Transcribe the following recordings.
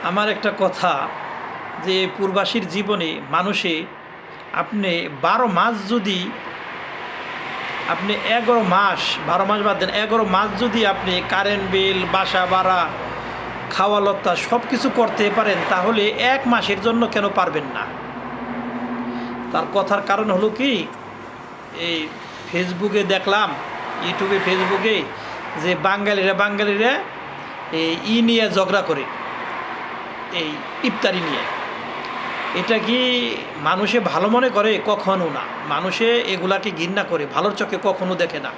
আমার একটা কথা যে প্রবাসীর জীবনে মানুষে আপনি ১২ মাস যদি আপনি ১১ মাস ১২ মাস বাদ দেন ১১ মাস যদি আপনি কারেন্ট বিল বাসা ভাড়া খাওয়া লত্তা সব কিছু করতে পারেন তাহলে ১ মাসের জন্য কেন পারবেন না? তার কথার কারণ হলো কি, এই ফেসবুকে দেখলাম, ইউটিউবে ফেসবুকে যে বাঙালিরা এই নিয়ে ঝগড়া করে, এই ইফতারি নিয়ে। এটা কি মানুষে ভালো মনে করে? কখনো না। মানুষে এগুলাকে ঘৃণা করে, ভালোর চোখে কখনো দেখে না।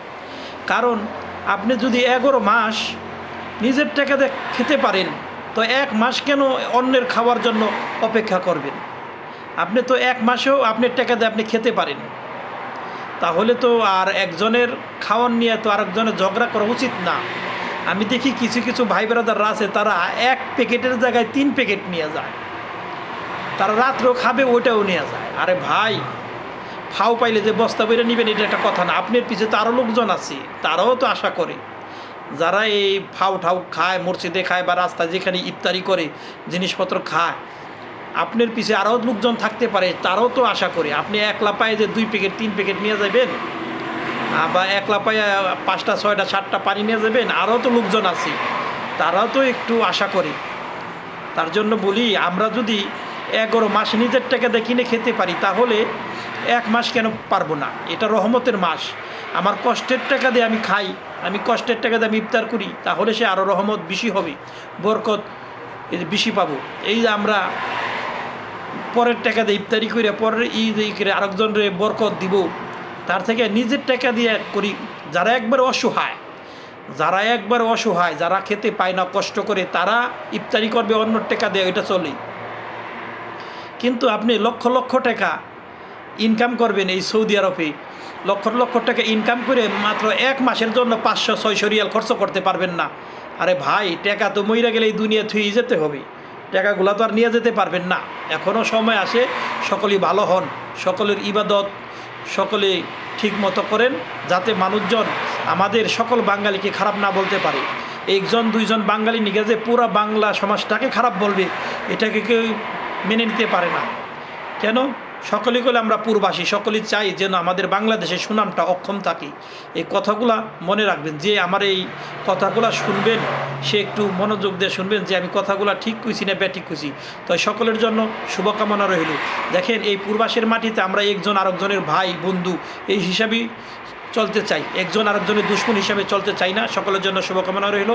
কারণ আপনি যদি ১১ মাস নিজের টাকা দিয়ে খেতে পারেন তো ১ মাস কেন অন্যের খাওয়ার জন্য অপেক্ষা করবেন? আপনি তো ১ মাসেও আপনার টাকা দিয়ে আপনি খেতে পারেন, তাহলে তো আর একজনের খাওয়ার নিয়ে তো আরেকজনের ঝগড়া করা উচিত না। আমি দেখি কিছু কিছু ভাই ব্রাদাররা আছে, তারা ১ প্যাকেটের জায়গায় ৩ প্যাকেট নিয়ে যায়, তারা রাত্রেও খাবে, ওইটাও নিয়ে যায়। আরে ভাই, ফাও পাইলে যে বস্তা বেড়ে নেবেন এটা একটা কথা না। আপনার পিছিয়ে তো আরও লোকজন আছে, তারাও তো আশা করে, যারা এই ফাও ঠাউ খায়, মসজিদে খায় বা রাস্তায় যেখানে ইফতারি করে জিনিসপত্র খায়, আপনার পিছিয়ে আরও লোকজন থাকতে পারে, তারাও তো আশা করে। আপনি একলা পায়ে যে ২ প্যাকেট ৩ প্যাকেট নিয়ে যাবেন, বা একলা পায়ে ৫টা ৬টা ৭টা পানি নিয়ে যাবেন, আরও তো লোকজন আছে, তারাও তো একটু আশা করে। তার জন্য বলি, আমরা যদি ১১ মাস নিজের টাকা দিয়ে কিনে খেতে পারি তাহলে ১ মাস কেন পারবো না? এটা রহমতের মাস। আমার কষ্টের টাকা দিয়ে আমি খাই, আমি কষ্টের টাকা দিয়ে আমি ইফতার করি, তাহলে সে আরও রহমত বেশি হবে, বরকত বেশি পাবো। এই যে আমরা পরের টাকা দিয়ে ইফতারি করে পরের ঈদ করে আরেকজনের বরকত দিব, তার থেকে নিজের টাকা দিয়ে করি। যারা একবার অসহায়, যারা খেতে পায় না, কষ্ট করে, তারা ইফতারি করবে অন্য টাকা দিয়ে, এটা চলে। কিন্তু আপনি লক্ষ লক্ষ টাকা ইনকাম করবেন এই সৌদি আরবে, লক্ষ লক্ষ টাকা ইনকাম করে মাত্র ১ মাসের জন্য ৫০০-৬০০ রিয়াল খরচ করতে পারবেন না। আরে ভাই, টাকা তো মইরা গেলে এই দুনিয়া থুয়ে যেতে হবে, টাকাগুলো তো আর নিয়ে যেতে পারবেন না। এখনও সময় আসে, সকলেই ভালো হন, সকলের ইবাদত সকলে ঠিক মতো করেন, যাতে মানুষজন আমাদের সকল বাঙালিকে খারাপ না বলতে পারে। ১-২জন বাঙালি নিয়ে যে পুরো বাংলা সমাজটাকে খারাপ বলবে, এটাকে কেউ মেনে নিতে পারে না। কেন? সকলেই বলে আমরা প্রবাসী, সকলেই চাই যেন আমাদের বাংলাদেশের সুনামটা অক্ষম থাকে। এই কথাগুলা মনে রাখবেন, যে আমার এই কথাগুলা শুনবেন সে একটু মনোযোগ দিয়ে শুনবেন যে আমি কথাগুলা ঠিক কইছি না ব্যাঠিক কইছি। তো সকলের জন্য শুভকামনা রইল। দেখেন, এই প্রবাসের মাটিতে আমরা একজন আরেকজনের ভাই বন্ধু এই হিসাবেই চলতে চাই, একজন আরেকজনের দুশ্মন হিসাবে চলতে চাই না। সকলের জন্য শুভকামনা রইল।